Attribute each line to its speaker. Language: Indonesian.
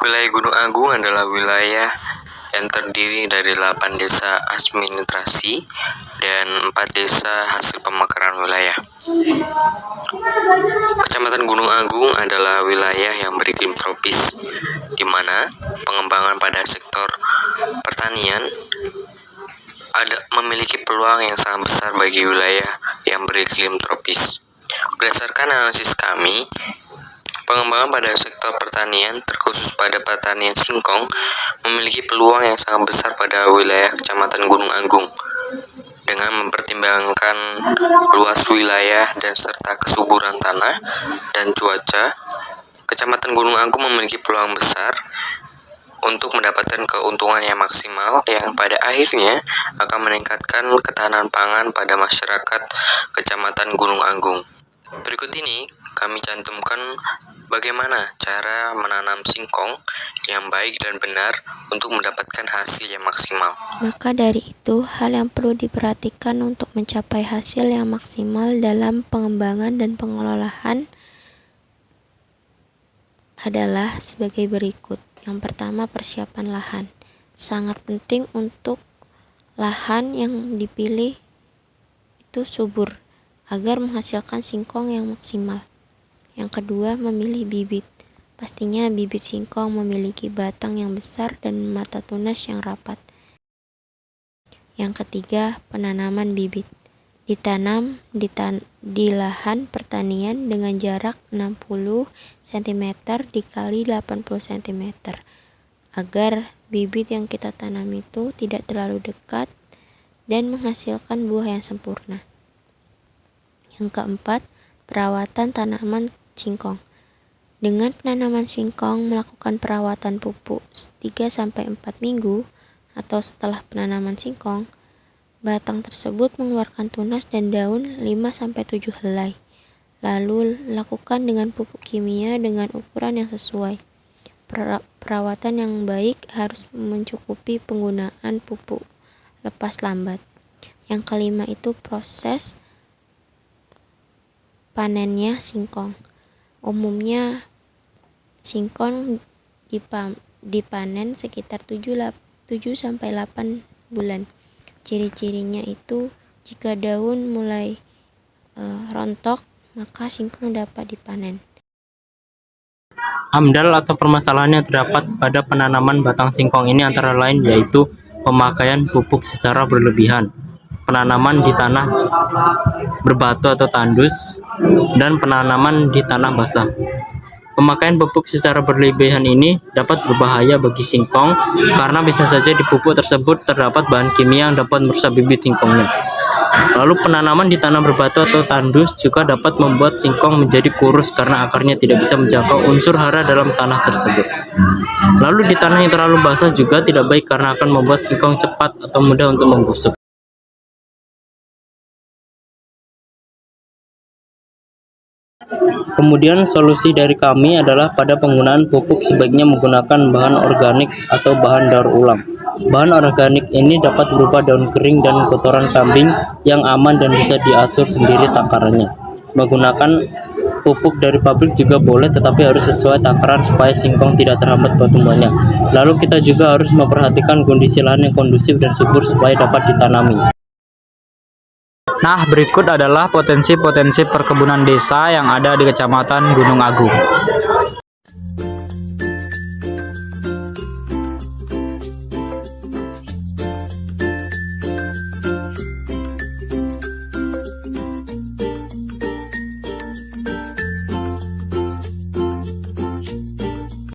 Speaker 1: Wilayah Gunung Agung adalah wilayah yang terdiri dari 8 desa administrasi dan 4 desa hasil pemekaran wilayah. Kecamatan Gunung Agung adalah wilayah yang beriklim tropis, di mana pengembangan pada sektor pertanian memiliki peluang yang sangat besar bagi wilayah yang beriklim tropis. Berdasarkan analisis kami, pengembangan pada sektor pertanian, terkhusus pada pertanian singkong, memiliki peluang yang sangat besar pada wilayah Kecamatan Gunung Agung. Dengan mempertimbangkan luas wilayah dan serta kesuburan tanah dan cuaca, Kecamatan Gunung Agung memiliki peluang besar untuk mendapatkan keuntungan yang maksimal yang pada akhirnya akan meningkatkan ketahanan pangan pada masyarakat Kecamatan Gunung Agung. Berikut ini kami cantumkan bagaimana cara menanam singkong yang baik dan benar untuk mendapatkan hasil yang maksimal.
Speaker 2: Maka dari itu, hal yang perlu diperhatikan untuk mencapai hasil yang maksimal dalam pengembangan dan pengelolaan adalah sebagai berikut. Yang pertama, persiapan lahan. Sangat penting untuk lahan yang dipilih itu subur agar menghasilkan singkong yang maksimal. Yang kedua, memilih bibit. Pastinya bibit singkong memiliki batang yang besar dan mata tunas yang rapat. Yang ketiga, penanaman bibit. Ditanam di lahan pertanian dengan jarak 60 cm dikali 80 cm agar bibit yang kita tanam itu tidak terlalu dekat dan menghasilkan buah yang sempurna. Yang keempat, perawatan tanaman singkong. Dengan penanaman singkong, melakukan perawatan pupuk 3-4 minggu atau setelah penanaman singkong, batang tersebut mengeluarkan tunas dan daun 5-7 helai. Lalu lakukan dengan pupuk kimia dengan ukuran yang sesuai. Perawatan yang baik harus mencukupi penggunaan pupuk lepas lambat. Yang kelima itu proses panennya singkong. Umumnya singkong dipanen sekitar 7-8 bulan. Ciri-cirinya itu jika daun mulai rontok, maka singkong dapat dipanen.
Speaker 3: Amdal atau permasalahan yang terdapat pada penanaman batang singkong ini antara lain yaitu pemakaian pupuk secara berlebihan, penanaman di tanah berbatu atau tandus, dan penanaman di tanah basah. Pemakaian pupuk secara berlebihan ini dapat berbahaya bagi singkong karena bisa saja di pupuk tersebut terdapat bahan kimia yang dapat merusak bibit singkongnya. Lalu penanaman di tanah berbatu atau tandus juga dapat membuat singkong menjadi kurus karena akarnya tidak bisa menjangkau unsur hara dalam tanah tersebut. Lalu di tanah yang terlalu basah juga tidak baik karena akan membuat singkong cepat atau mudah untuk membusuk. Kemudian solusi dari kami adalah pada penggunaan pupuk sebaiknya menggunakan bahan organik atau bahan daur ulang. Bahan organik ini dapat berupa daun kering dan kotoran kambing yang aman dan bisa diatur sendiri takarannya. Menggunakan pupuk dari pabrik juga boleh, tetapi harus sesuai takaran supaya singkong tidak terhambat pertumbuhannya. Lalu kita juga harus memperhatikan kondisi lahan yang kondusif dan subur supaya dapat ditanami.
Speaker 4: Nah, berikut adalah potensi-potensi perkebunan desa yang ada di Kecamatan Gunung Agung.